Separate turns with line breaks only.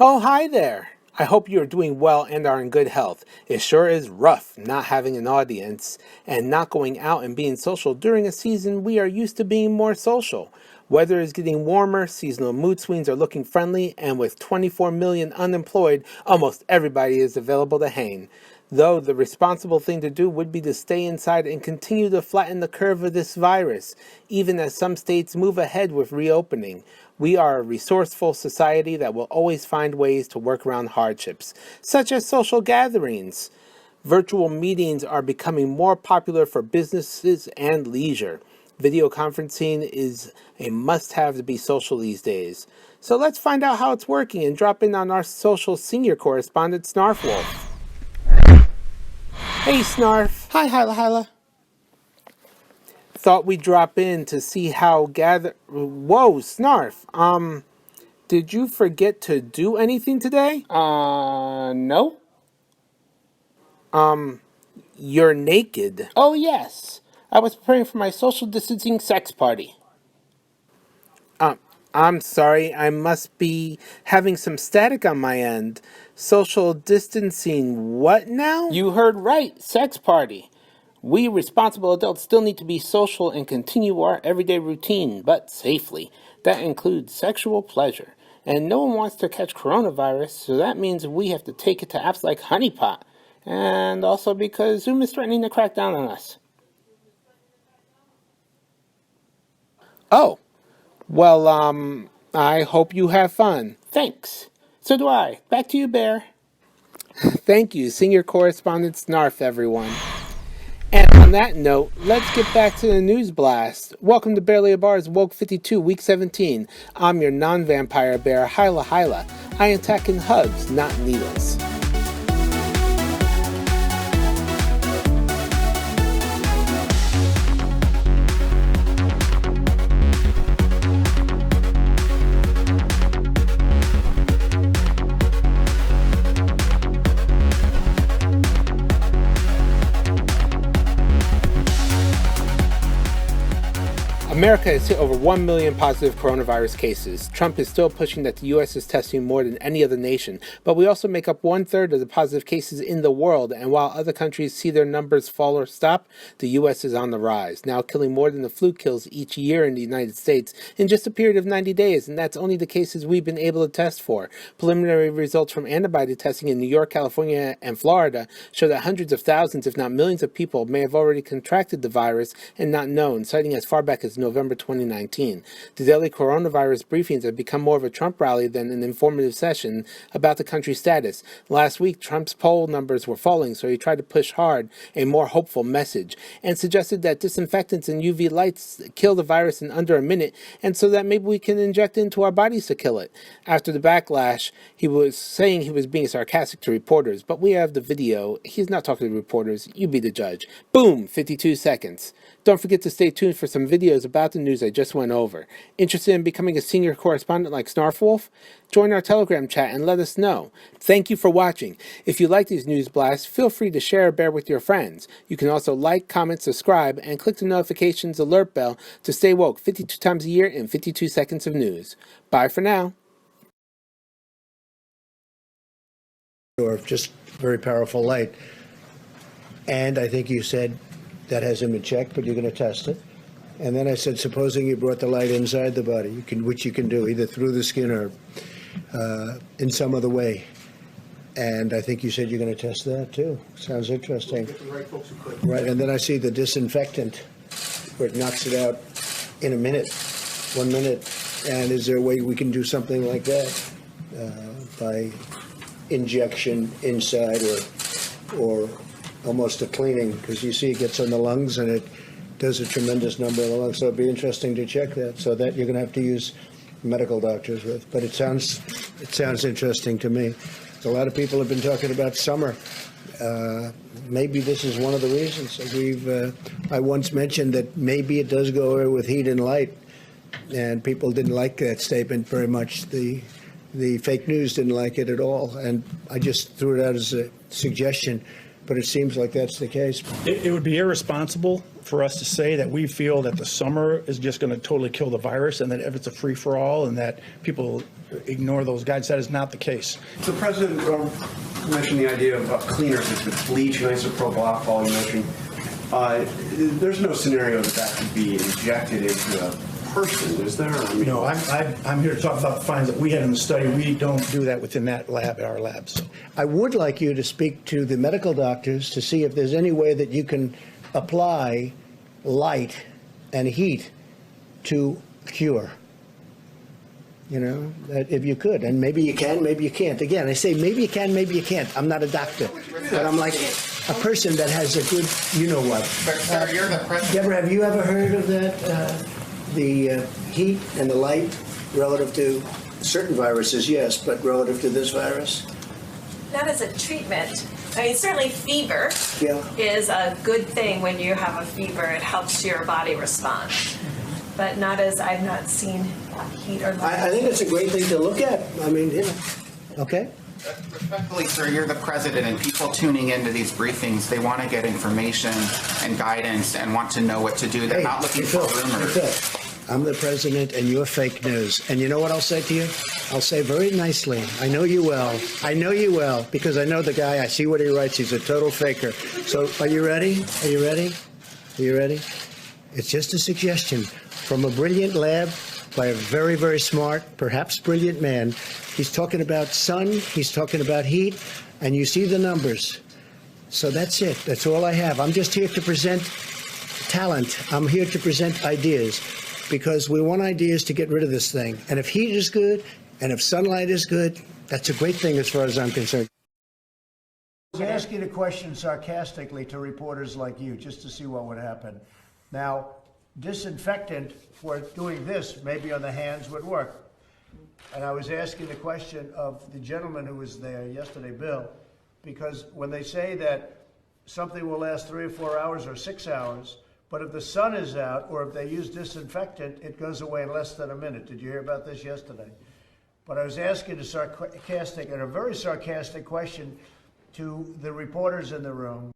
Oh, hi there. I hope you are doing well and are in good health. It sure is rough not having an audience and not going out and being social during a season we are used to being more social. Weather is getting warmer, seasonal mood swings are looking friendly, and with 24 million unemployed, almost everybody is available to hang. Though the responsible thing to do would be to stay inside and continue to flatten the curve of this virus, even as some states move ahead with reopening. We are a resourceful society that will always find ways to work around hardships, such as social gatherings. Virtual meetings are becoming more popular for businesses and leisure. Video conferencing is a must-have to be social these days. So let's find out how it's working and drop in on our social senior correspondent, Snarfwolf. Hey, Snarf. Hi, HilaHila. Thought we'd drop in to see how Whoa, Snarf. Did you forget to do anything today?
No.
You're naked.
Oh, yes. I was preparing for my social distancing sex party.
I'm sorry, I must be having some static on my end. Social distancing what now?
You heard right, sex party. We responsible adults still need to be social and continue our everyday routine, but safely. That includes sexual pleasure. And no one wants to catch coronavirus, so that means we have to take it to apps like Honeypot. And also because Zoom is threatening to crack down on us.
Oh. Well, I hope you have fun.
Thanks. So do I. Back to you, Bear.
Thank you, senior correspondent Snarf, everyone. And on that note, let's get back to the news blast. Welcome to Barely a Bar's Woke52, Week 17. I'm your non-vampire bear, HilaHila. I am attacking hugs, not needles. America has hit over 1 million positive coronavirus cases. Trump is still pushing that the U.S. is testing more than any other nation, but we also make up 1/3 of the positive cases in the world, and while other countries see their numbers fall or stop, the U.S. is on the rise, now killing more than the flu kills each year in the United States in just a period of 90 days, and that's only the cases we've been able to test for. Preliminary results from antibody testing in New York, California, and Florida show that hundreds of thousands, if not millions of people may have already contracted the virus and not known, citing as far back as November 2019. The daily coronavirus briefings have become more of a Trump rally than an informative session about the country's status. Last week, Trump's poll numbers were falling, so he tried to push hard a more hopeful message and suggested that disinfectants and UV lights kill the virus in under a minute, and so that maybe we can inject it into our bodies to kill it. After the backlash, he was saying he was being sarcastic to reporters, but we have the video. He's not talking to reporters. You be the judge. Boom! 52 seconds. Don't forget to stay tuned for some videos about the news I just went over. Interested in becoming a senior correspondent like Snarfwolf? Join our Telegram chat and let us know. Thank you for watching. If you like these news blasts, feel free to share or bear with your friends. You can also like, comment, subscribe, and click the notifications alert bell to stay woke 52 times a year in 52 seconds of news. Bye for now.
Or just very powerful light. And I think you said that hasn't been checked, but you're going to test it. And then I said, supposing you brought the light inside the body, which you can do either through the skin or in some other way. And I think you said you're going to test that too. Sounds interesting.
Get the right folks who could.
Right, and then I see the disinfectant where it knocks it out in a minute, 1 minute. And is there a way we can do something like that by injection inside or almost a cleaning, because you see it gets on the lungs and it does a tremendous number of the lungs. So it'd be interesting to check that. So that you're going to have to use medical doctors with. But it sounds interesting to me. A lot of people have been talking about summer. Maybe this is one of the reasons. I once mentioned that maybe it does go away with heat and light, and people didn't like that statement very much. The fake news didn't like it at all, and I just threw it out as a suggestion. But it seems like that's the case.
It would be irresponsible
for us to say that we feel that the summer is just going to totally kill the virus and that if it's a free-for-all and that people ignore those guides. That is not the case.
The president mentioned the idea of cleaners with bleach and isopropyl alcohol. You mentioned there's no scenario that could be injected into a person, is there? I mean,
No, I'm here to talk about the findings that we had in the study. We don't do that within that lab, our labs. So.
I would like you to speak to the medical doctors to see if there's any way that you can apply light and heat to cure. You know, that if you could, and maybe you can, maybe you can't. Again, I say maybe you can, maybe you can't. I'm not a doctor, but I'm like a person that has a good, you know what.
But sir, you're the president.
Deborah, have you ever heard of that? The heat and the light relative to certain viruses, yes, but relative to this virus?
Not as a treatment. I mean, certainly fever is a good thing. When you have a fever, it helps your body respond. But not as, I've not seen heat or light.
I think it's a great thing to look at. I mean, you know, okay?
Respectfully, sir, you're the president, and people tuning into these briefings, they want to get information and guidance and want to know what to do. They're not looking for rumors.
I'm the president, and you're fake news. And you know what I'll say to you? I'll say very nicely, I know you well. I know you well, because I know the guy. I see what he writes. He's a total faker. So are you ready? Are you ready? Are you ready? It's just a suggestion from a brilliant lab by a very, very smart, perhaps brilliant man. He's talking about sun, he's talking about heat, and you see the numbers. So that's it. That's all I have. I'm just here to present talent. I'm here to present ideas, because we want ideas to get rid of this thing. And if heat is good, and if sunlight is good, that's a great thing as far as I'm concerned. I was asking a question sarcastically to reporters like you, just to see what would happen. Now, disinfectant for doing this, maybe on the hands, would work. And I was asking the question of the gentleman who was there yesterday, Bill, because when they say that something will last 3 or 4 hours or 6 hours, but if the sun is out or if they use disinfectant, it goes away in less than a minute. Did you hear about this yesterday? But I was asking a very sarcastic question to the reporters in the room.